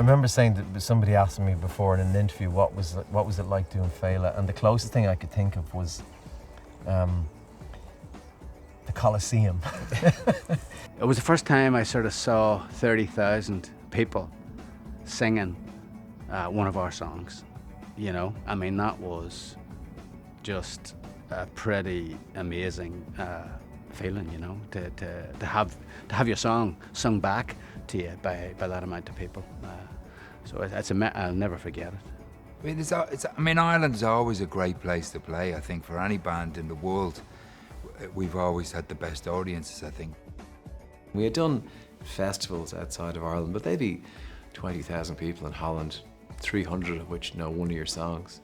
remember saying that somebody asked me before in an interview what was it like doing Feile, and the closest thing I could think of was the Colosseum. It was the first time I sort of saw 30,000 people singing one of our songs. You know, I mean, that was just a pretty amazing feeling, you know, to have your song sung back to you by that amount of people. So I'll never forget it. I mean, Ireland is always a great place to play. I think for any band in the world, we've always had the best audiences, I think. We had done festivals outside of Ireland, but they'd be 20,000 people in Holland, 300 of which know one of your songs.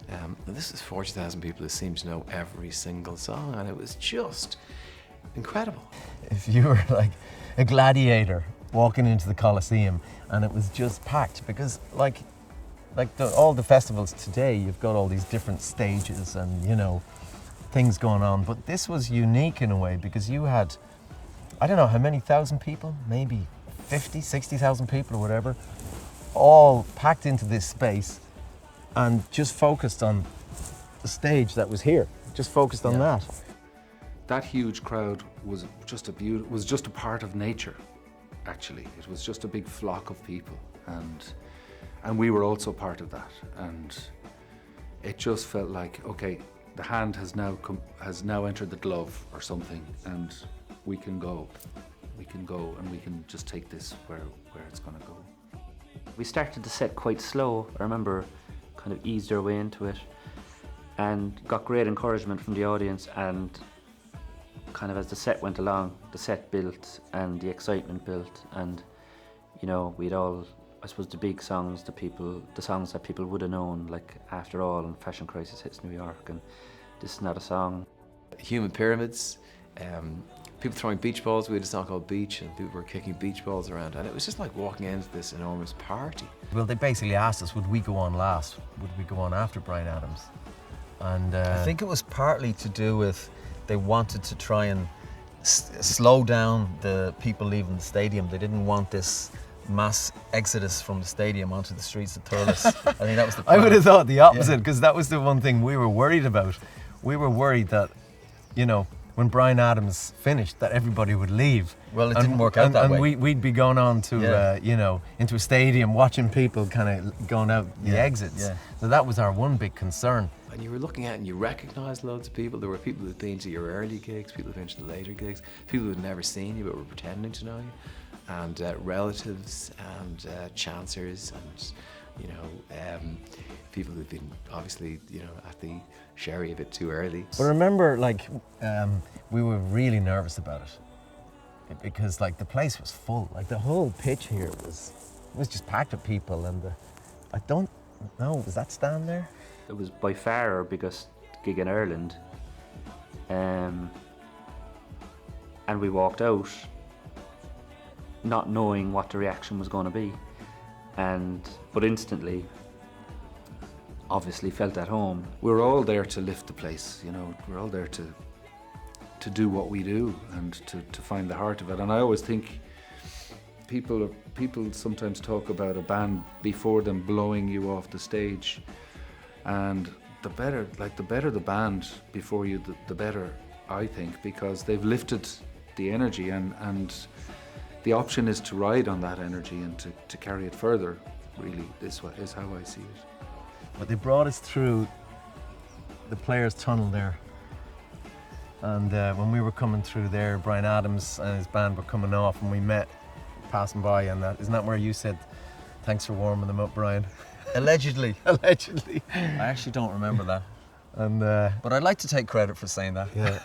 And this is 40,000 people who seem to know every single song, and it was just incredible. If you were like a gladiator walking into the Colosseum and it was just packed, because all the festivals today, you've got all these different stages and, you know, things going on, but this was unique in a way because you had, I don't know how many thousand people, maybe 50, 60,000 people or whatever, all packed into this space and just focused on the stage that was here, just focused on that. That huge crowd was just a part of nature, actually. It was just a big flock of people, and we were also part of that. And it just felt like, okay, the hand has now entered the glove or something, and we can go, and we can just take this where it's going to go. We started the set quite slow. I remember kind of eased our way into it and got great encouragement from the audience, and kind of as the set went along, the set built and the excitement built, and you know, we'd all, I suppose, the big songs, the songs that people would have known, like After All and Fashion Crisis Hits New York and This Is Not a Song. Human pyramids, people throwing beach balls. We had a song called Beach and people were kicking beach balls around, and it was just like walking into this enormous party. Well, they basically asked us, would we go on last? Would we go on after Bryan Adams? And I think it was partly to do with they wanted to try and slow down the people leaving the stadium. They didn't want this mass exodus from the stadium onto the streets of Thurles. I think that was the plan. I would have thought the opposite, because that was the one thing we were worried about. We were worried that, you know, when Bryan Adams finished, that everybody would leave. Well, it didn't work out that way. And we'd be going on to, you know, into a stadium, watching people kind of going out the exits. Yeah. So that was our one big concern. And you were looking at and you recognised loads of people. There were people who'd been to your early gigs, people who'd been to the later gigs, people who'd never seen you but were pretending to know you, and relatives and chancers and, you know, people who've been obviously, you know, at the sherry a bit too early. But remember, like, we were really nervous about it because, like, the place was full. Like, the whole pitch here was just packed with people, and I don't know, was that stand there? It was by far our biggest gig in Ireland, and we walked out not knowing what the reaction was going to be, but instantly obviously felt at home. We were all there to lift the place, you know, we're all there to do what we do and to find the heart of it. And I always think people sometimes talk about a band before them blowing you off the stage, and the better the band before you, the better, I think, because they've lifted the energy, and the option is to ride on that energy and to carry it further, really, is how I see it. But they brought us through the Players' Tunnel there, and when we were coming through there, Bryan Adams and his band were coming off, and we met passing by, and isn't that where you said, "Thanks for warming them up, Bryan"? Allegedly. Allegedly. I actually don't remember that. And but I'd like to take credit for saying that. Yeah.